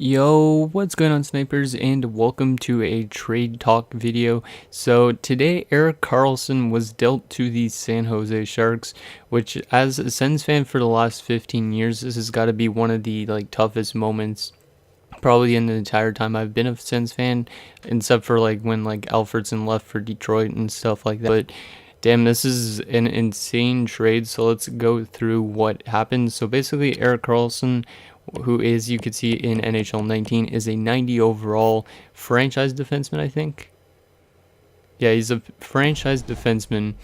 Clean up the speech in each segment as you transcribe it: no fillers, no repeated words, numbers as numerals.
Yo, what's going on, snipers, and welcome to a trade talk video. So today Erik Karlsson was dealt to the San Jose Sharks, which as a Sens fan for the last 15 years, this has got to be one of the toughest moments probably in the entire time I've been a Sens fan, except for when Alfredson left for Detroit and stuff like that. But damn, this is an insane trade. So let's go through what happened. So basically, Erik Karlsson, who is, you could see in NHL 19, is a 90 overall franchise defenseman, I think. Yeah, he's a franchise defenseman.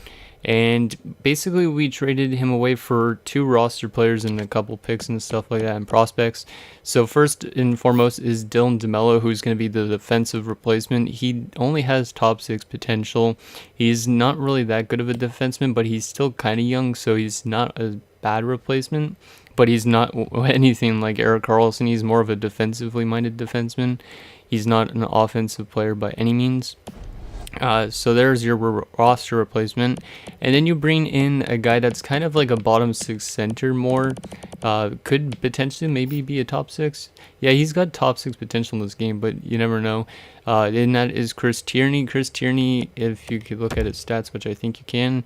And basically, we traded him away for 2 roster players and a couple picks and stuff like that and prospects. So first and foremost is Dylan DeMello, who's going to be the defensive replacement. He only has top 6 potential. He's not really that good of a defenseman, but he's still kind of young, so he's not a bad replacement. But he's not anything like Erik Karlsson. He's more of a defensively minded defenseman. He's not an offensive player by any means. So there's your roster replacement, and then you bring in a guy that's kind of like a bottom 6 center more. Could potentially maybe be a top 6. Yeah, he's got top 6 potential in this game, but you never know. And that is Chris Tierney. Chris Tierney, if you could look at his stats, which I think you can,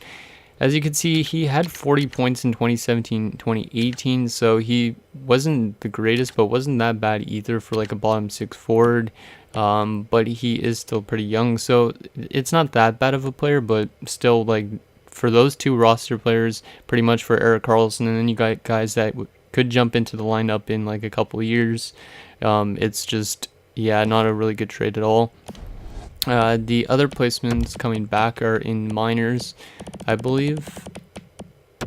as you can see, he had 40 points in 2017-2018, so he wasn't the greatest, but wasn't that bad either for like a bottom 6 forward. But he is still pretty young, so it's not that bad of a player, but still, like, for those 2 roster players, pretty much for Erik Karlsson, and then you got guys that could jump into the lineup in like a couple of years. It's just, yeah, not a really good trade at all. The other placements coming back are in minors, I believe,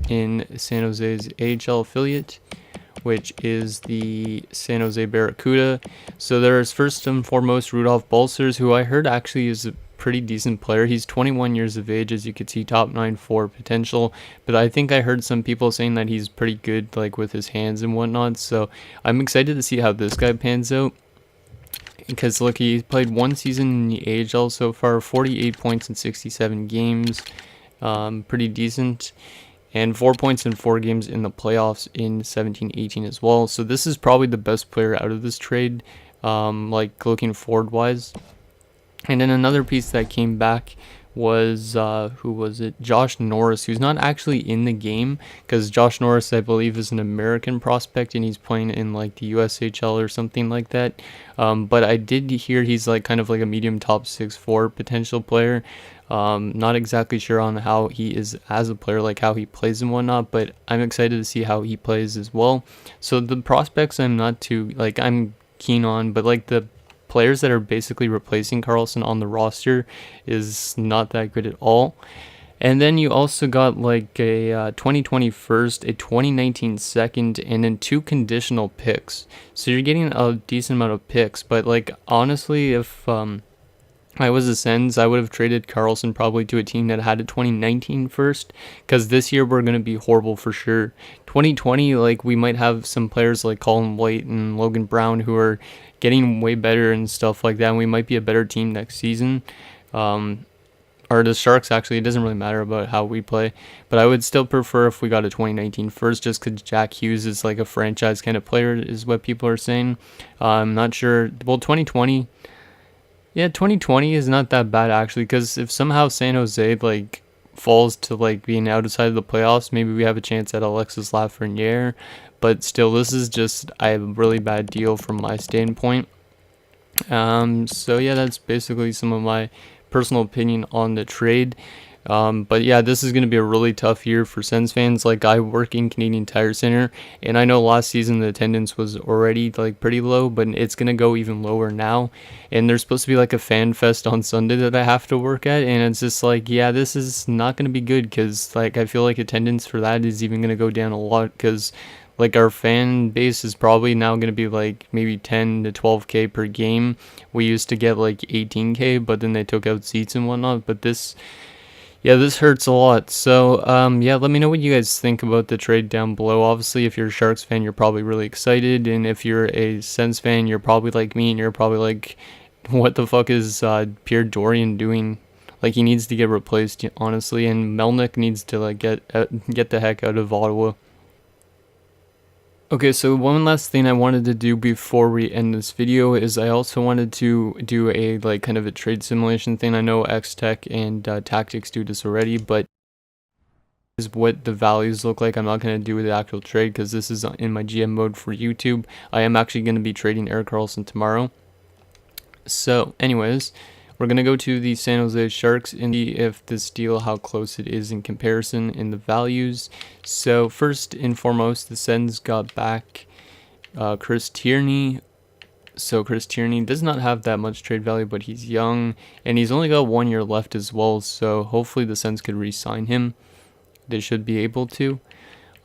in San Jose's AHL affiliate, which is the San Jose Barracuda. So there's first and foremost Rudolph Balcers, who I heard actually is a pretty decent player. He's 21 years of age, as you can see, top 9 for potential, but I think I heard some people saying that he's pretty good like with his hands and whatnot, so I'm excited to see how this guy pans out. Because look, he's played 1 season in the AHL so far, 48 points in 67 games, pretty decent, and 4 points in 4 games in the playoffs in 17-18 as well. So this is probably the best player out of this trade, like looking forward wise. And then another piece that came back was who was it? Josh Norris, who's not actually in the game, because Josh Norris, I believe, is an American prospect and he's playing in like the USHL or something like that. But I did hear he's like kind of like a medium top 6'4" potential player. Not exactly sure on how he is as a player, like how he plays and whatnot, but I'm excited to see how he plays as well. So the prospects I'm not too I'm keen on, but like the players that are basically replacing Karlsson on the roster is not that good at all. And then you also got like a 2020 first, a 2019 second, and then 2 conditional picks. So you're getting a decent amount of picks, but like honestly, if I was a Sens, I would have traded Karlsson probably to a team that had a 2019 first, because this year we're going to be horrible for sure. 2020, like, we might have some players like Colin White and Logan Brown who are getting way better and stuff like that, and we might be a better team next season. Or the Sharks, actually, it doesn't really matter about how we play, but I would still prefer if we got a 2019 first, just because Jack Hughes is like a franchise kind of player, is what people are saying. I'm not sure. Well, 2020... Yeah, 2020 is not that bad actually, because if somehow San Jose like falls to like being outside of the playoffs, maybe we have a chance at Alexis Lafreniere. But still, this is just a really bad deal from my standpoint. So yeah, that's basically some of my personal opinion on the trade. But yeah, this is going to be a really tough year for Sens fans. Like, I work in Canadian Tire Center, and I know last season the attendance was already like pretty low, but it's going to go even lower now. And there's supposed to be like a fan fest on Sunday that I have to work at, and it's just like, yeah, this is not going to be good, because like I feel like attendance for that is even going to go down a lot, because like our fan base is probably now going to be like maybe 10 to 12K per game. We used to get like 18K, but then they took out seats and whatnot. But this hurts a lot. So, yeah, let me know what you guys think about the trade down below. Obviously, if you're a Sharks fan, you're probably really excited. And if you're a Sens fan, you're probably like me, and you're probably like, what the fuck is Pierre Dorian doing? Like, he needs to get replaced, honestly. And Melnick needs to like get the heck out of Ottawa. Okay, so one last thing I wanted to do before we end this video is I also wanted to do a like kind of a trade simulation thing. I know X-Tech and Tactics do this already, but is what the values look like. I'm not going to do the actual trade because this is in my GM mode for YouTube. I am actually going to be trading Erik Karlsson tomorrow. So anyways, we're going to go to the San Jose Sharks and see if this deal, how close it is in comparison in the values. So first and foremost, the Sens got back Chris Tierney. So Chris Tierney does not have that much trade value, but he's young and he's only got 1 year left as well. So hopefully the Sens could re-sign him. They should be able to.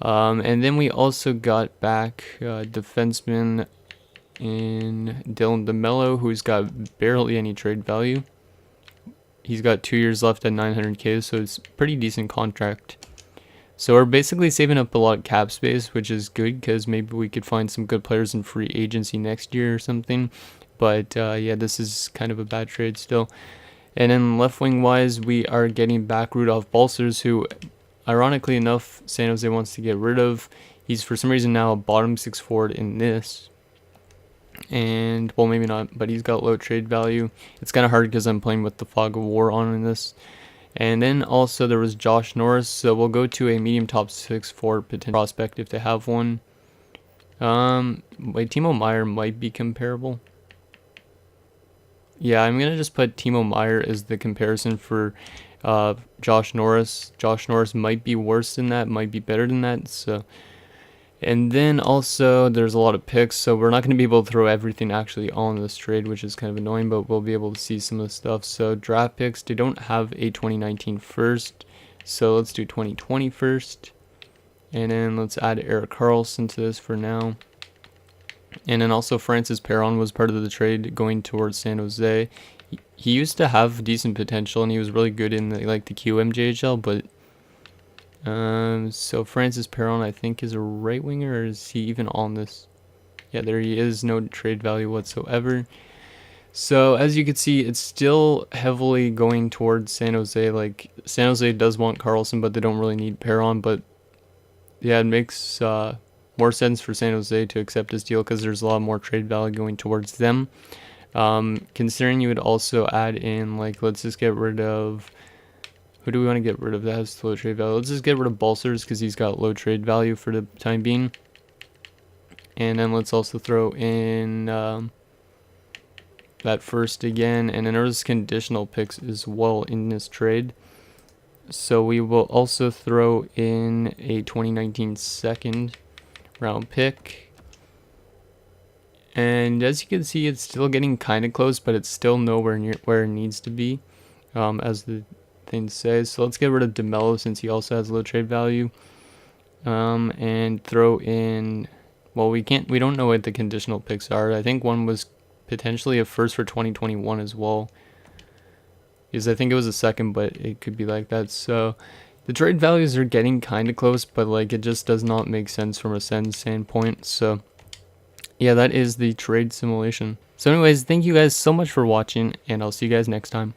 And then we also got back defenseman in Dylan DeMello, who's got barely any trade value. He's got 2 years left at 900k, so it's a pretty decent contract. So we're basically saving up a lot of cap space, which is good because maybe we could find some good players in free agency next year or something. But yeah, this is kind of a bad trade still. And then left wing wise, we are getting back Rudolph Balcers, who ironically enough San Jose wants to get rid of. He's for some reason now a bottom 6 forward in this. And well, maybe not, but he's got low trade value. It's kind of hard because I'm playing with the fog of war on in this. And then also there was Josh Norris, so we'll go to a medium top 6 forward potential prospect if they have one. Wait, Timo Meier might be comparable. Yeah, I'm gonna just put Timo Meier as the comparison for Josh Norris. Josh Norris might be worse than that, might be better than that. So, and then also there's a lot of picks, so we're not going to be able to throw everything actually on this trade, which is kind of annoying, but we'll be able to see some of the stuff. So draft picks, they don't have a 2019 first, so let's do 2020 first. And then let's add Erik Karlsson to this for now. And then also Francis Perron was part of the trade going towards San Jose. He used to have decent potential and he was really good in the QMJHL, but so Francis Perron I think is a right winger, or is he even on this? Yeah, there he is, no trade value whatsoever. So as you can see, it's still heavily going towards San Jose. Like San Jose does want Karlsson, but they don't really need Perron. But yeah, it makes more sense for San Jose to accept this deal because there's a lot more trade value going towards them. Considering you would also add in, like, let's just get rid of, who do we want to get rid of that has low trade value? Let's just get rid of Balcers because he's got low trade value for the time being. And then let's also throw in that first again, and then there's conditional picks as well in this trade. So we will also throw in a 2019 second round pick. And as you can see, it's still getting kind of close, but it's still nowhere near where it needs to be, as the thing says. So let's get rid of DeMello since he also has low trade value, and throw in, well, we don't know what the conditional picks are. I think one was potentially a first for 2021 as well, because I think it was a second, but it could be like that. So the trade values are getting kind of close, but like it just does not make sense from a Sens standpoint. So yeah, that is the trade simulation. So anyways, thank you guys so much for watching, and I'll see you guys next time.